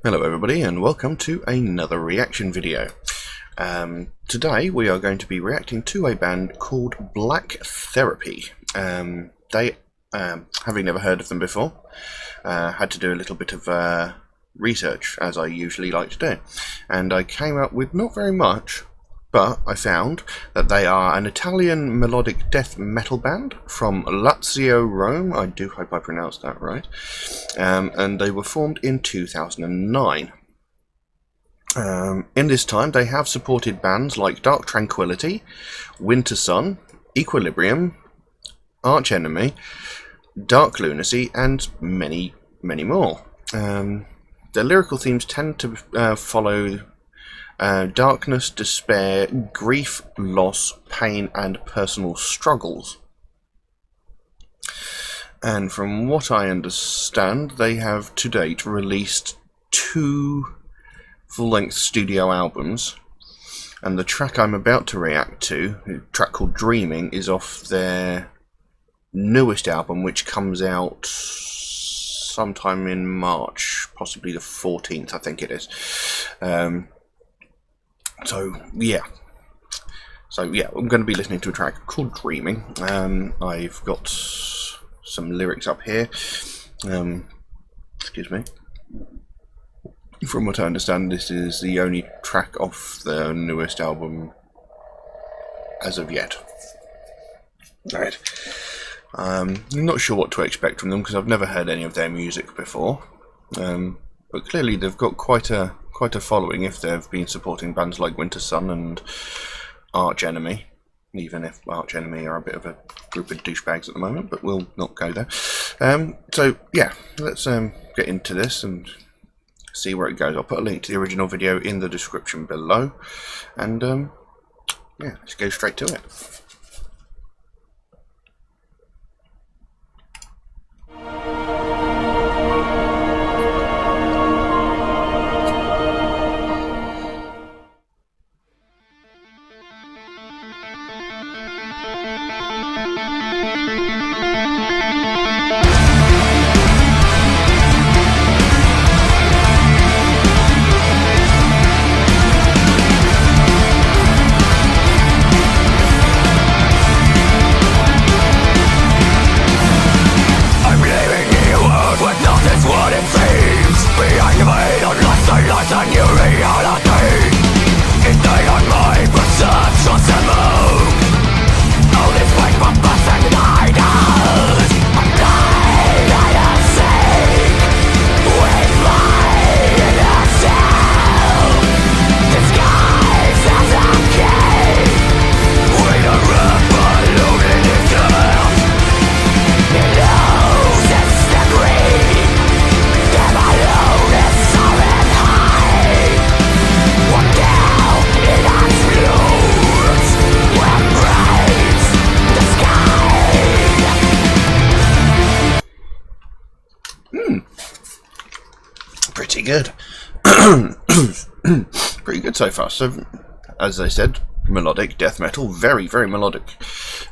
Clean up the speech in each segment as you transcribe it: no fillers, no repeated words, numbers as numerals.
Hello everybody and welcome to another reaction video. Today we are going to be reacting to a band called Black Therapy. Having never heard of them before, had to do a little bit of research, as I usually like to do, and I came up with not very much, but I found that they are an Italian melodic death metal band from Lazio, Rome. I do hope I pronounced that right. And they were formed in 2009. In this time, they have supported bands like Dark Tranquillity, Winter Sun, Equilibrium, Arch Enemy, Dark Lunacy, and many, many more. Their lyrical themes tend to follow darkness, despair, grief, loss, pain, and personal struggles. And from what I understand, they have to date released 2 full-length studio albums, and the track I'm about to react to, a track called Dreaming, is off their newest album, which comes out sometime in March, possibly the 14th, I think it is. So yeah, I'm going to be listening to a track called Dreaming. I've got some lyrics up here. Excuse me. From what I understand, this is the only track off their newest album as of yet. Alright. I'm not sure what to expect from them because I've never heard any of their music before. But clearly they've got quite a following if they've been supporting bands like Winter Sun and Arch Enemy, even if Arch Enemy are a bit of a group of douchebags at the moment, but we'll not go there. So yeah, let's get into this and see where it goes. I'll put a link to the original video in the description below, and yeah, let's go straight to it. Pretty good. Pretty good so far. So, as I said, melodic death metal, very, very melodic.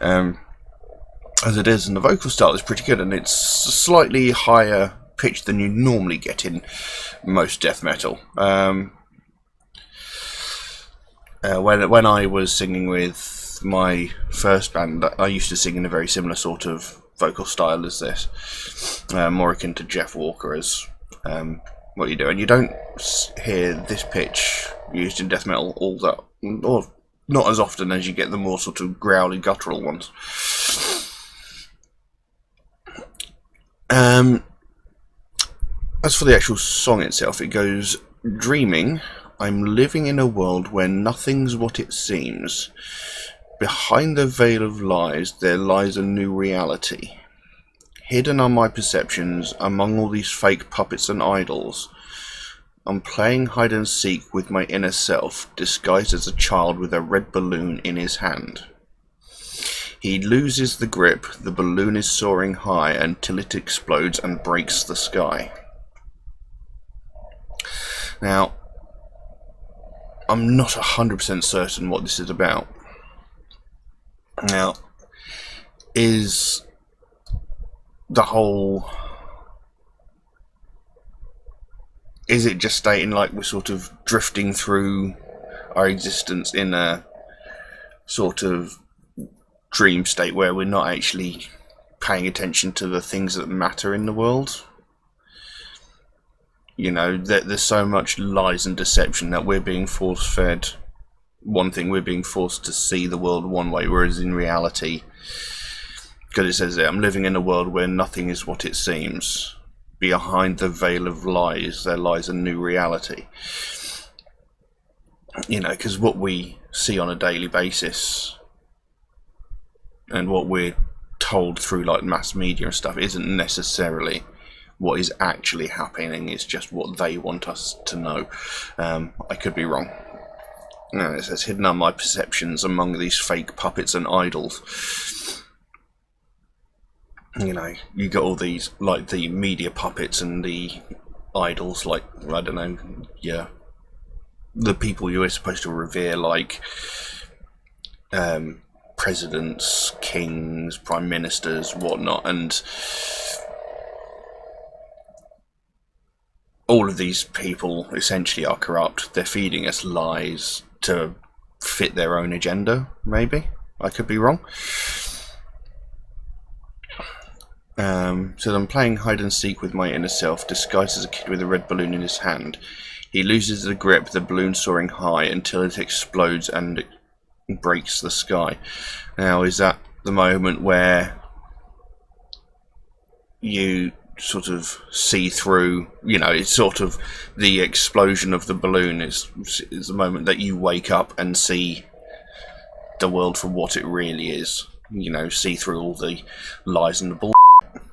As it is, and the vocal style is pretty good, and it's slightly higher pitched than you normally get in most death metal. When I was singing with my first band, I used to sing in a very similar sort of vocal style as this, more akin to Jeff Walker's what you do, and you don't hear this pitch used in death metal all that, or not as often as you get the more sort of growly, guttural ones. As for the actual song itself, it goes, "Dreaming, I'm living in a world where nothing's what it seems. Behind the veil of lies, there lies a new reality. Hidden are my perceptions among all these fake puppets and idols. I'm playing hide and seek with my inner self, disguised as a child with a red balloon in his hand. He loses the grip, the balloon is soaring high until it explodes and breaks the sky." Now, I'm not 100% certain what this is about. Now, is the whole is it just stating like we're sort of drifting through our existence in a sort of dream state where we're not actually paying attention to the things that matter in the world? You know, that there's so much lies and deception that we're being force-fed one thing, we're being forced to see the world one way, whereas in reality, because it says there, I'm living in a world where nothing is what it seems. Behind the veil of lies, there lies a new reality. You know, because what we see on a daily basis and what we're told through like mass media and stuff isn't necessarily what is actually happening. It's just what they want us to know. I could be wrong. No, it says, hidden are my perceptions among these fake puppets and idols. You know, you got all these, like the media puppets and the idols, like, I don't know, yeah, the people you were supposed to revere, like presidents, kings, prime ministers, whatnot, and all of these people essentially are corrupt. They're feeding us lies to fit their own agenda, maybe. I could be wrong. So I'm playing hide and seek with my inner self, disguised as a kid with a red balloon in his hand. He loses the grip, the balloon soaring high, until it explodes and it breaks the sky. Now, is that the moment where you sort of see through, you know, it's sort of the explosion of the balloon is the moment that you wake up and see the world for what it really is, you know, see through all the lies and the bull.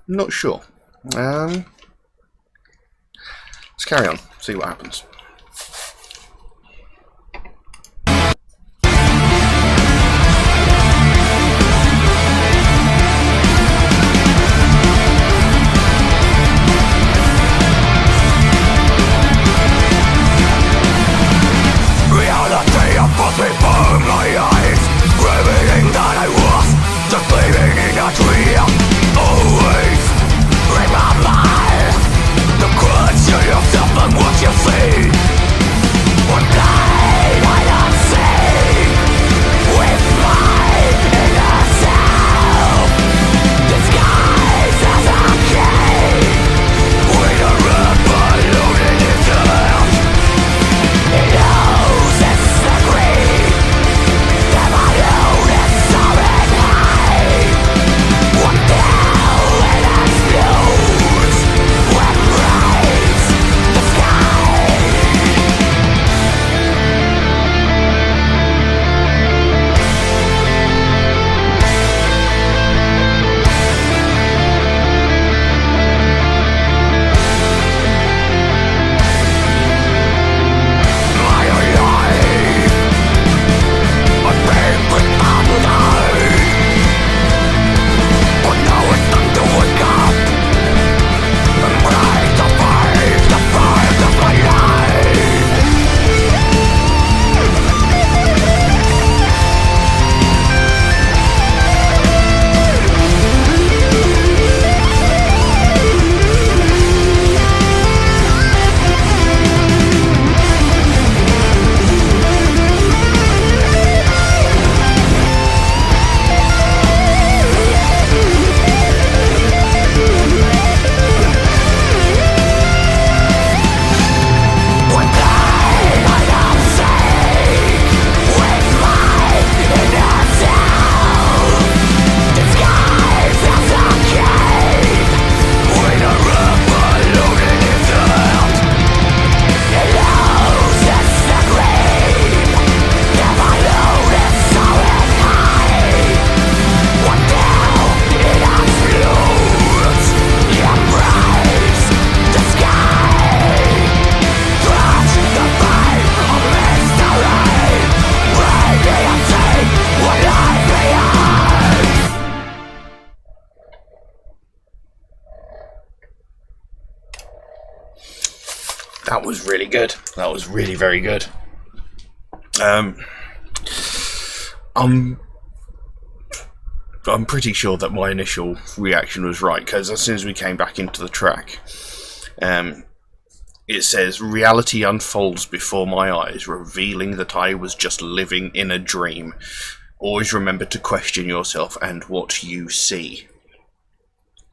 Not sure. Let's carry on, see what happens. That was really good. That was really very good. I'm pretty sure that my initial reaction was right, because as soon as we came back into the track, It says, reality unfolds before my eyes, revealing that I was just living in a dream. Always remember to question yourself and what you see.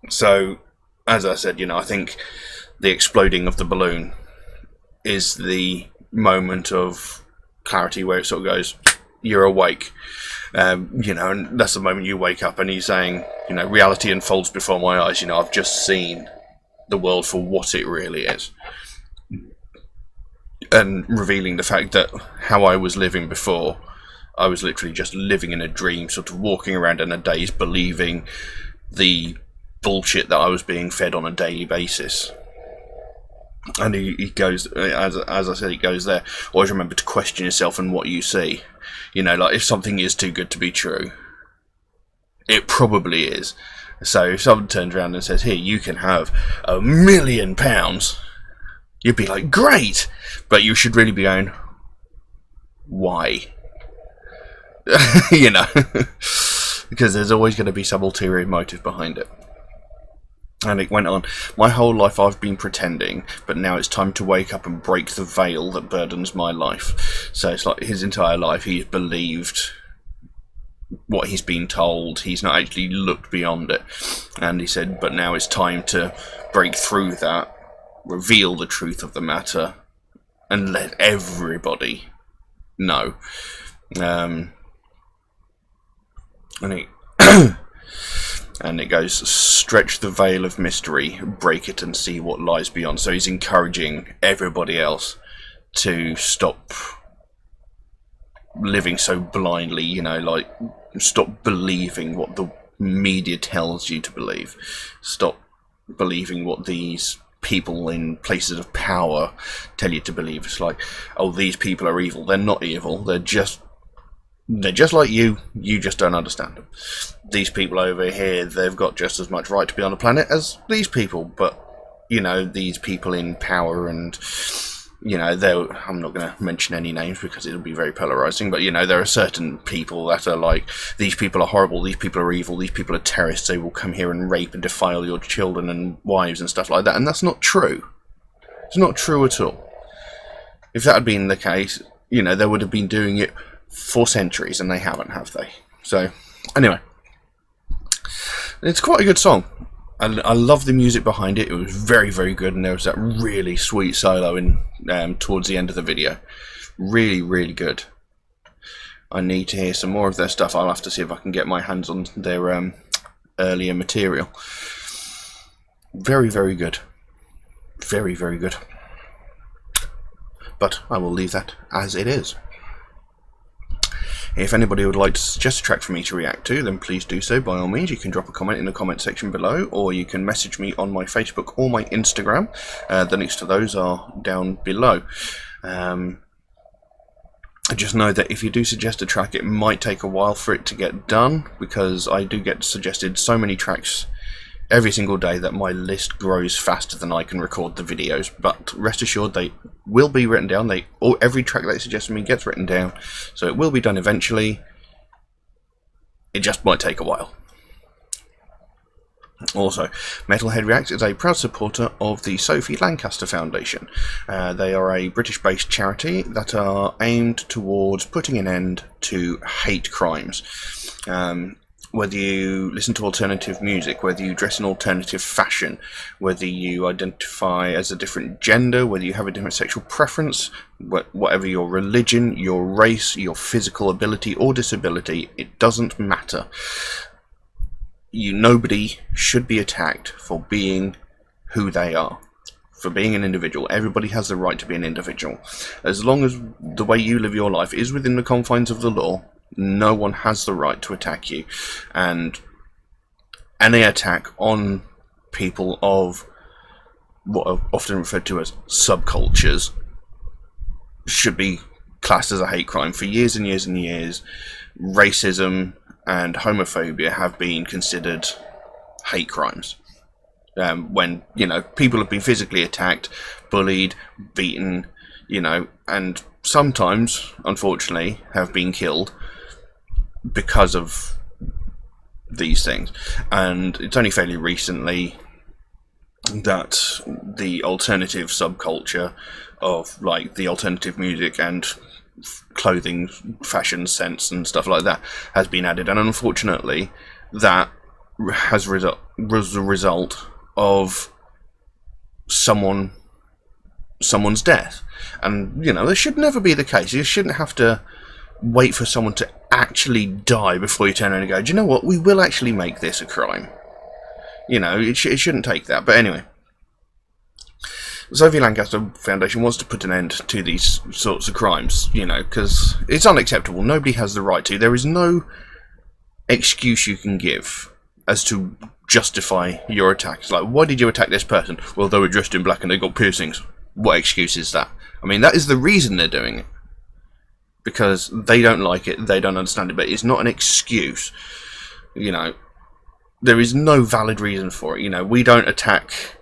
So, as I said, I think the exploding of the balloon is the moment of clarity where it sort of goes, you're awake. And that's the moment you wake up and he's saying, reality unfolds before my eyes. I've just seen the world for what it really is. And revealing the fact that how I was living before, I was literally just living in a dream, sort of walking around in a daze, believing the bullshit that I was being fed on a daily basis. And he goes, as I said, he goes there, always remember to question yourself and what you see. Like if something is too good to be true, it probably is. So if someone turns around and says, here, you can have £1 million, you'd be like, great! But you should really be going, why? Because there's always going to be some ulterior motive behind it. And it went on, my whole life I've been pretending, but now it's time to wake up and break the veil that burdens my life. So it's like his entire life he's believed what he's been told, he's not actually looked beyond it. And he said, but now it's time to break through that, reveal the truth of the matter, and let everybody know. And it goes, stretch the veil of mystery, break it and see what lies beyond. So he's encouraging everybody else to stop living so blindly, like stop believing what the media tells you to believe. Stop believing what these people in places of power tell you to believe. It's like, oh, these people are evil. They're not evil. They're just like you just don't understand them. These people over here, they've got just as much right to be on the planet as these people, but, these people in power and, I'm not going to mention any names because it'll be very polarizing, but, there are certain people that are like, these people are horrible, these people are evil, these people are terrorists, they will come here and rape and defile your children and wives and stuff like that, and that's not true. It's not true at all. If that had been the case, they would have been doing it for centuries, and they haven't, have they? So, anyway, it's quite a good song. I love the music behind it. It was very, very good, and there was that really sweet solo in towards the end of the video. Really, really good. I need to hear some more of their stuff. I'll have to see if I can get my hands on their earlier material. Very, very good. Very, very good. But I will leave that as it is. If anybody would like to suggest a track for me to react to, then please do so by all means. You can drop a comment in the comment section below, or you can message me on my Facebook or my Instagram. The links to those are down below. Just know that if you do suggest a track, it might take a while for it to get done, because I do get suggested so many tracks every single day that my list grows faster than I can record the videos. But rest assured, they will be written down. Every track they suggest me gets written down, so it will be done eventually. It just might take a while. Also, Metalhead Reacts is a proud supporter of the Sophie Lancaster Foundation. They are a British-based charity that are aimed towards putting an end to hate crimes. Whether you listen to alternative music, whether you dress in alternative fashion, whether you identify as a different gender, whether you have a different sexual preference, whatever your religion, your race, your physical ability or disability, it doesn't matter. Nobody should be attacked for being who they are, for being an individual. Everybody has the right to be an individual. As long as the way you live your life is within the confines of the law, no one has the right to attack you. And any attack on people of what are often referred to as subcultures should be classed as a hate crime. For years and years and years, racism and homophobia have been considered hate crimes. When, people have been physically attacked, bullied, beaten, and sometimes, unfortunately, have been killed because of these things. And it's only fairly recently that the alternative subculture of like the alternative music and clothing, fashion sense and stuff like that has been added, and unfortunately that was a result of someone's death. And you know, this should never be the case. You shouldn't have to wait for someone to actually die before you turn around and go, do you know what, we will actually make this a crime. You know, it shouldn't take that. But anyway, the Sophie Lancaster Foundation wants to put an end to these sorts of crimes, you know, because it's unacceptable. Nobody has the right to. There is no excuse you can give as to justify your attack. It's like, why did you attack this person? Well, they were dressed in black and they got piercings. What excuse is that? I mean, that is the reason they're doing it. Because they don't like it, they don't understand it, but it's not an excuse. You know, there is no valid reason for it. You know, we don't attack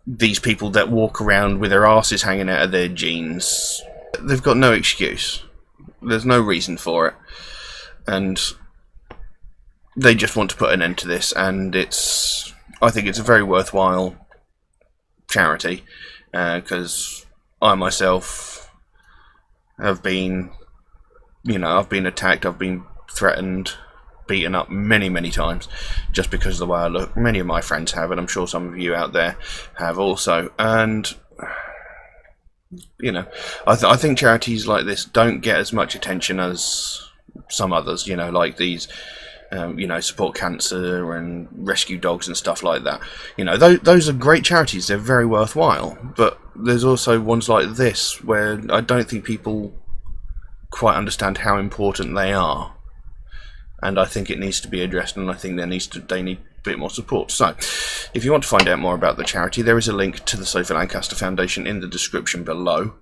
these people that walk around with their asses hanging out of their jeans. They've got no excuse. There's no reason for it. And they just want to put an end to this, and I think it's a very worthwhile charity, because I myself have been, you know, I've been attacked, I've been threatened, beaten up many times just because of the way I look. Many of my friends have, and I'm sure some of you out there have also. And you know, I think charities like this don't get as much attention as some others, you know, like these you know, support cancer and rescue dogs and stuff like that. You know, those are great charities, they're very worthwhile, but there's also ones like this where I don't think people quite understand how important they are, and I think it needs to be addressed, and I think they need a bit more support. So if you want to find out more about the charity, there is a link to the Sophie Lancaster Foundation in the description below,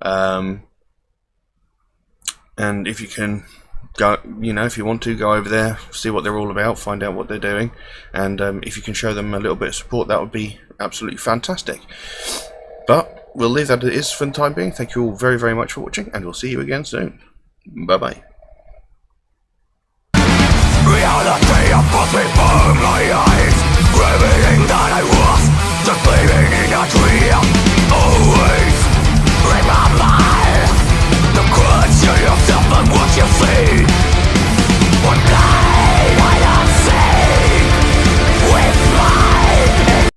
and if you can go, you know, if you want to go over there, see what they're all about, find out what they're doing, and if you can show them a little bit of support, that would be absolutely fantastic. But we'll leave that as it is for the time being. Thank you all very much for watching, and we'll see you again soon. Bye bye. Reality upon before my eyes, revealing that I was just living in a dream. Oh,